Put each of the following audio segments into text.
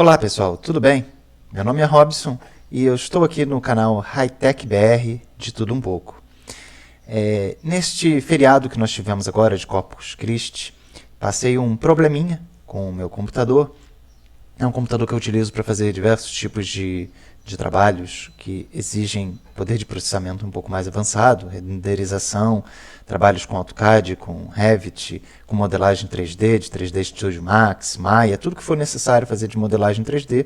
Olá pessoal, tudo bem? Meu nome é Robson e eu estou aqui no canal Hightech BR de tudo um pouco. Neste feriado que nós tivemos agora de Corpus Christi, passei um probleminha com o meu computador. É um computador que eu utilizo para fazer diversos tipos de trabalhos que exigem poder de processamento um pouco mais avançado, renderização, trabalhos com AutoCAD, com Revit, com modelagem 3D, de 3D Studio Max, Maya, tudo que for necessário fazer de modelagem 3D,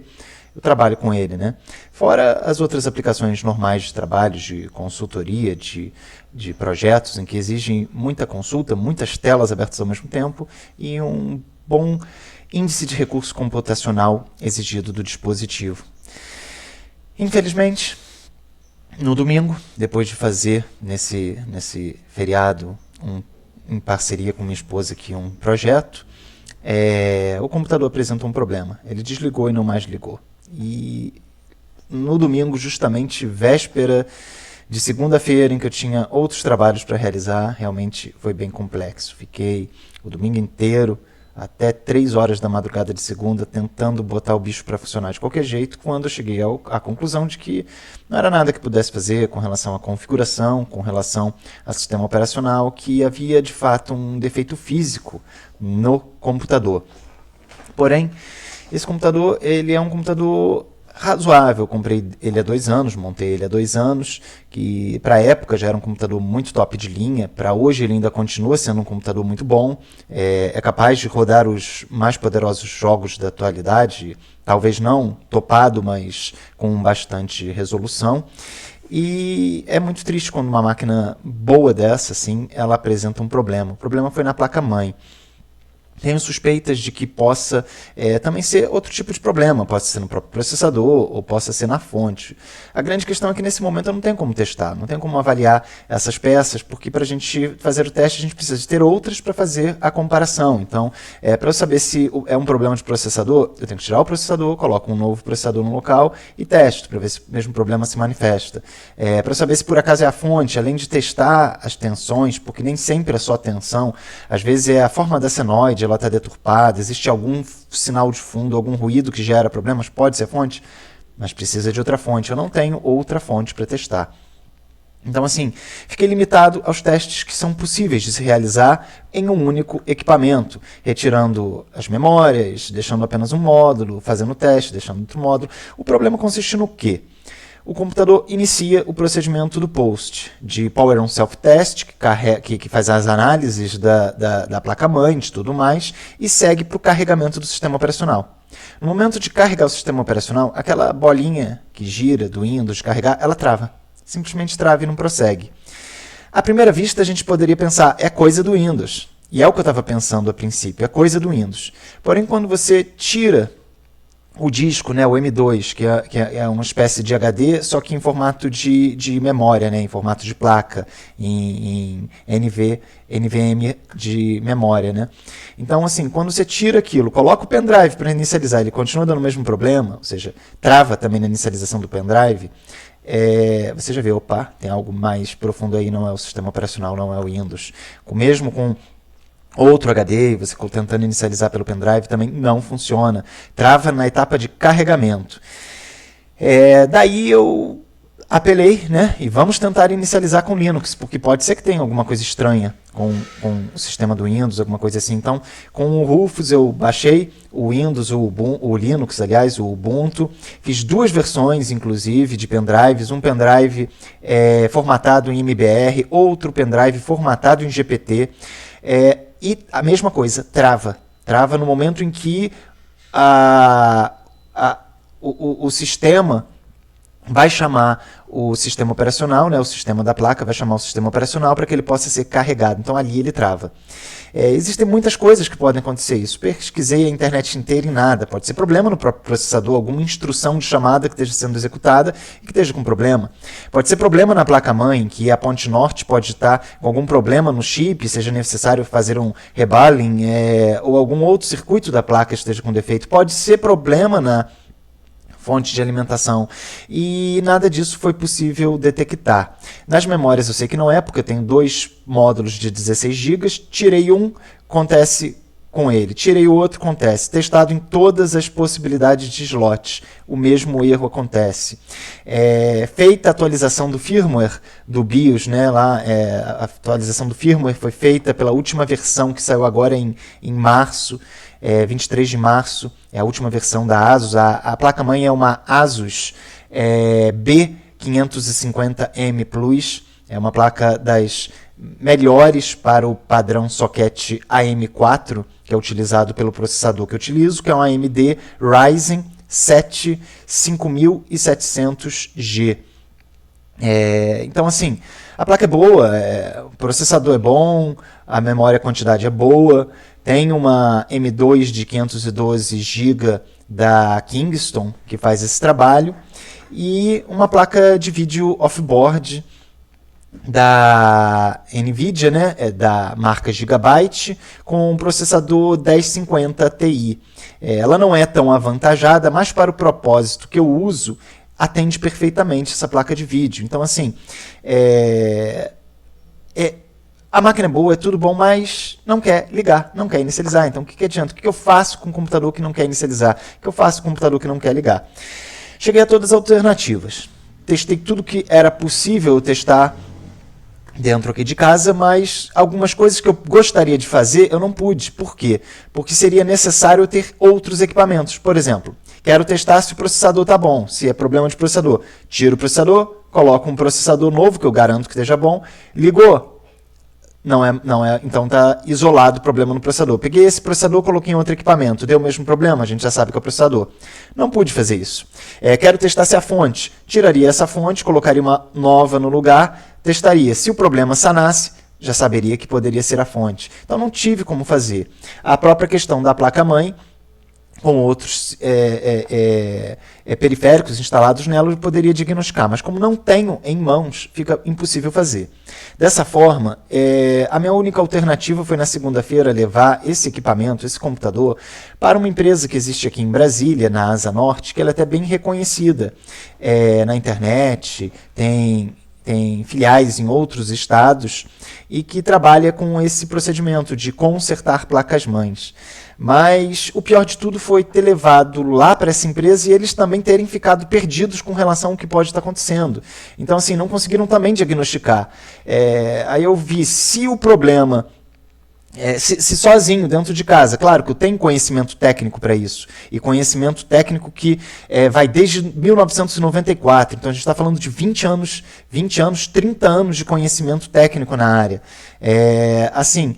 eu trabalho com ele, né? Fora as outras aplicações normais de trabalho, de consultoria, de projetos em que exigem muita consulta, muitas telas abertas ao mesmo tempo e um bom índice de recurso computacional exigido do dispositivo. Infelizmente, no domingo, depois de fazer nesse feriado, em parceria com minha esposa aqui, um projeto, o computador apresentou um problema. Ele desligou e não mais ligou. E no domingo, justamente véspera de segunda-feira, em que eu tinha outros trabalhos para realizar, realmente foi bem complexo. Fiquei o domingo inteiro, até 3 horas da madrugada de segunda, tentando botar o bicho para funcionar de qualquer jeito, quando eu cheguei à conclusão de que não era nada que pudesse fazer com relação à configuração, com relação ao sistema operacional, que havia de fato um defeito físico no computador. Porém, esse computador ele é um computador razoável. Eu comprei ele há 2 anos, montei ele há 2 anos, que para a época já era um computador muito top de linha. Para hoje ele ainda continua sendo um computador muito bom, é capaz de rodar os mais poderosos jogos da atualidade, talvez não topado, mas com bastante resolução. E é muito triste quando uma máquina boa dessa, assim, ela apresenta um problema. O problema foi na placa-mãe. Tenho suspeitas de que possa também ser outro tipo de problema, possa ser no próprio processador ou possa ser na fonte. A grande questão é que nesse momento eu não tenho como testar, não tenho como avaliar essas peças, porque para a gente fazer o teste a gente precisa de ter outras para fazer a comparação. Então, para eu saber se é um problema de processador, eu tenho que tirar o processador, coloco um novo processador no local e testo, para ver se o mesmo problema se manifesta. Para eu saber se por acaso é a fonte, além de testar as tensões, porque nem sempre é só tensão, às vezes é a forma da senoide, ela está deturpada, existe algum sinal de fundo, algum ruído que gera problemas, pode ser fonte, mas precisa de outra fonte. Eu não tenho outra fonte para testar. Então, assim, fiquei limitado aos testes que são possíveis de se realizar em um único equipamento, retirando as memórias, deixando apenas um módulo, fazendo o teste, deixando outro módulo. O problema consiste no quê? O computador inicia o procedimento do POST, de Power on Self-Test, que faz as análises da placa-mãe, de tudo mais, e segue para o carregamento do sistema operacional. No momento de carregar o sistema operacional, aquela bolinha que gira do Windows de carregar, ela trava. Simplesmente trava e não prossegue. À primeira vista, a gente poderia pensar, é coisa do Windows. E é o que eu estava pensando a princípio, é coisa do Windows. Porém, quando você tira o disco, né, o M2, que é uma espécie de HD, só que em formato de memória, né, em formato de placa, em NVMe de memória. Né? Então, assim, quando você tira aquilo, coloca o pendrive para inicializar, ele continua dando o mesmo problema, ou seja, trava também na inicialização do pendrive, você já vê, opa, tem algo mais profundo aí, não é o sistema operacional, não é o Windows. Mesmo com outro HD, você tentando inicializar pelo pendrive, também não funciona. Trava na etapa de carregamento. Daí eu apelei, né? E vamos tentar inicializar com Linux, porque pode ser que tenha alguma coisa estranha com o sistema do Windows, alguma coisa assim. Então, com o Rufus eu baixei o Windows, o Linux, aliás, o Ubuntu. Fiz 2 versões, inclusive, de pendrives. Um pendrive formatado em MBR, outro pendrive formatado em GPT. E a mesma coisa, trava. Trava no momento em que o sistema vai chamar o sistema operacional, né, o sistema da placa vai chamar o sistema operacional para que ele possa ser carregado. Então ali ele trava. Existem muitas coisas que podem acontecer isso. Pesquisei a internet inteira e nada. Pode ser problema no próprio processador, alguma instrução de chamada que esteja sendo executada e que esteja com problema. Pode ser problema na placa-mãe, que a ponte norte pode estar com algum problema no chip, seja necessário fazer um reballing, ou algum outro circuito da placa esteja com defeito. Pode ser problema na fonte de alimentação, e nada disso foi possível detectar. Nas memórias eu sei que não é, porque eu tenho 2 módulos de 16 GB, tirei um, acontece com ele. Tirei o outro, acontece. Testado em todas as possibilidades de slots, o mesmo erro acontece. Feita a atualização do firmware do BIOS, né, lá, a atualização do firmware foi feita pela última versão que saiu agora em março, 23 de março, é a última versão da ASUS. A placa-mãe é uma ASUS B550M Plus, é uma placa das melhores para o padrão socket AM4, que é utilizado pelo processador que eu utilizo, que é um AMD Ryzen 7 5700G. Então, assim, a placa é boa, o processador é bom, a memória, a quantidade é boa, tem uma M2 de 512 GB da Kingston, que faz esse trabalho, e uma placa de vídeo off-board da NVIDIA, né, da marca Gigabyte, com um processador 1050 Ti. Ela não é tão avantajada, mas para o propósito que eu uso, atende perfeitamente essa placa de vídeo. Então, assim, a máquina é boa, é tudo bom, mas não quer ligar, não quer inicializar. Então, o que adianta? O que eu faço com um computador que não quer inicializar? O que eu faço com um computador que não quer ligar? Cheguei a todas as alternativas. Testei tudo que era possível testar dentro aqui de casa, mas algumas coisas que eu gostaria de fazer eu não pude. Por quê? Porque seria necessário eu ter outros equipamentos. Por exemplo, quero testar se o processador está bom, se é problema de processador. Tiro o processador, coloco um processador novo, que eu garanto que esteja bom, ligou. Não é, então está isolado o problema no processador. Peguei esse processador, coloquei em outro equipamento, deu o mesmo problema, a gente já sabe que é o processador. Não pude fazer isso. Quero testar se a fonte, tiraria essa fonte, colocaria uma nova no lugar, testaria. Se o problema sanasse, já saberia que poderia ser a fonte. Então não tive como fazer. A própria questão da placa-mãe, com outros periféricos instalados nela, eu poderia diagnosticar, mas como não tenho em mãos, fica impossível fazer. Dessa forma, a minha única alternativa foi na segunda-feira levar esse equipamento, esse computador, para uma empresa que existe aqui em Brasília, na Asa Norte, que ela é até bem reconhecida na internet, tem filiais em outros estados e que trabalha com esse procedimento de consertar placas-mães. Mas o pior de tudo foi ter levado lá para essa empresa e eles também terem ficado perdidos com relação ao que pode estar acontecendo. Então, assim, não conseguiram também diagnosticar. Aí eu vi se o problema... Se sozinho, dentro de casa, claro que eu tenho conhecimento técnico para isso, e conhecimento técnico que vai desde 1994, então a gente está falando de 20 anos, 30 anos de conhecimento técnico na área. Assim,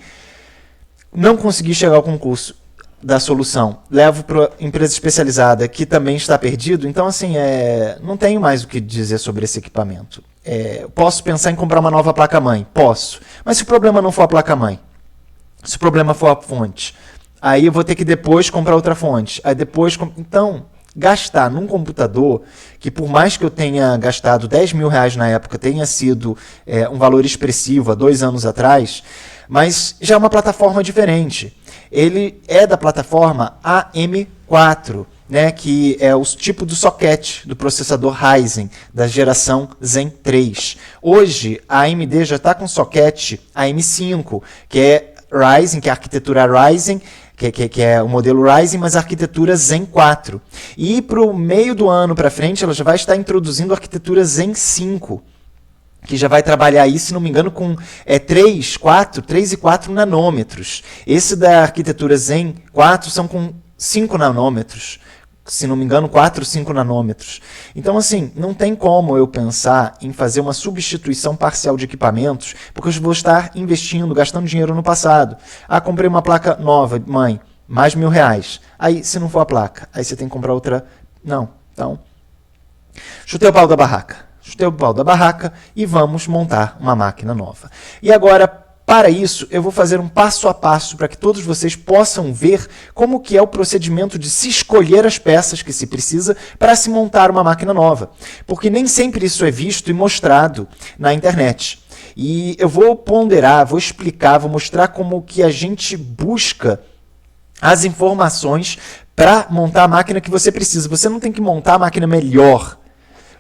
não consegui chegar ao concurso da solução, levo para empresa especializada que também está perdido, então assim, não tenho mais o que dizer sobre esse equipamento. Posso pensar em comprar uma nova placa-mãe? Posso, mas se o problema não for a placa-mãe, se o problema for a fonte, aí eu vou ter que depois comprar outra fonte. Aí depois, então, gastar num computador, que por mais que eu tenha gastado 10 mil reais na época, tenha sido um valor expressivo há 2 anos atrás, mas já é uma plataforma diferente. Ele é da plataforma AM4, né, que é o tipo do socket do processador Ryzen, da geração Zen 3. Hoje, a AMD já está com socket AM5, que é Ryzen, que é a arquitetura Ryzen, que é o modelo Ryzen, mas a arquitetura Zen 4. E para o meio do ano para frente, ela já vai estar introduzindo a arquitetura Zen 5, que já vai trabalhar aí, se não me engano, com 3 e 4 nanômetros. Esse da arquitetura Zen 4 são com 5 nanômetros. Se não me engano, 4 ou 5 nanômetros. Então, assim, não tem como eu pensar em fazer uma substituição parcial de equipamentos, porque eu vou estar investindo, gastando dinheiro no passado. Comprei uma placa nova, mãe, mais R$1.000. Aí, se não for a placa, aí você tem que comprar outra. Não, então, chutei o pau da barraca. Chutei o pau da barraca e vamos montar uma máquina nova. E agora, para isso, eu vou fazer um passo a passo para que todos vocês possam ver como que é o procedimento de se escolher as peças que se precisa para se montar uma máquina nova. Porque nem sempre isso é visto e mostrado na internet. E eu vou ponderar, vou explicar, vou mostrar como que a gente busca as informações para montar a máquina que você precisa. Você não tem que montar a máquina melhor.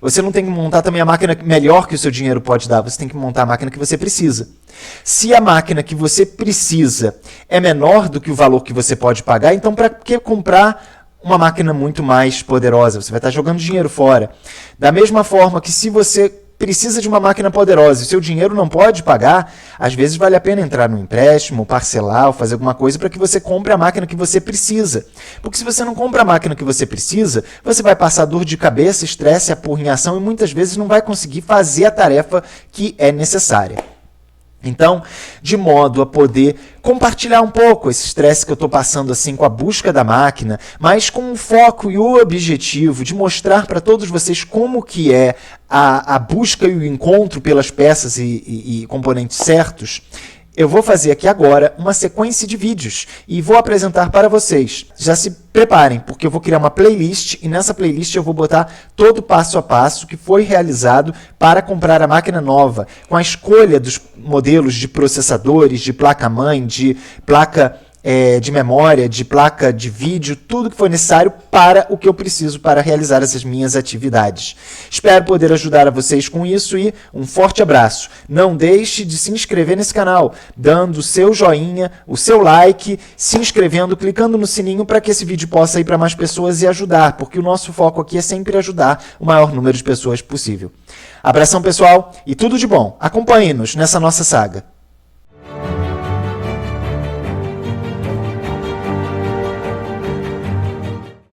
Você não tem que montar também a máquina melhor que o seu dinheiro pode dar, você tem que montar a máquina que você precisa. Se a máquina que você precisa é menor do que o valor que você pode pagar, então para que comprar uma máquina muito mais poderosa? Você vai estar jogando dinheiro fora. Da mesma forma que se você precisa de uma máquina poderosa e o seu dinheiro não pode pagar, às vezes vale a pena entrar no empréstimo, parcelar ou fazer alguma coisa para que você compre a máquina que você precisa. Porque se você não compra a máquina que você precisa, você vai passar dor de cabeça, estresse, apurrinhação e muitas vezes não vai conseguir fazer a tarefa que é necessária. Então, de modo a poder compartilhar um pouco esse estresse que eu estou passando assim com a busca da máquina, mas com o foco e o objetivo de mostrar para todos vocês como que é a busca e o encontro pelas peças e componentes certos, eu vou fazer aqui agora uma sequência de vídeos e vou apresentar para vocês. Já se preparem, porque eu vou criar uma playlist e nessa playlist eu vou botar todo o passo a passo que foi realizado para comprar a máquina nova, com a escolha dos modelos de processadores, de placa-mãe, de placa de memória, de placa de vídeo, tudo que foi necessário para o que eu preciso para realizar essas minhas atividades. Espero poder ajudar a vocês com isso e um forte abraço. Não deixe de se inscrever nesse canal, dando o seu joinha, o seu like, se inscrevendo, clicando no sininho para que esse vídeo possa ir para mais pessoas e ajudar, porque o nosso foco aqui é sempre ajudar o maior número de pessoas possível. Abração pessoal e tudo de bom. Acompanhe-nos nessa nossa saga.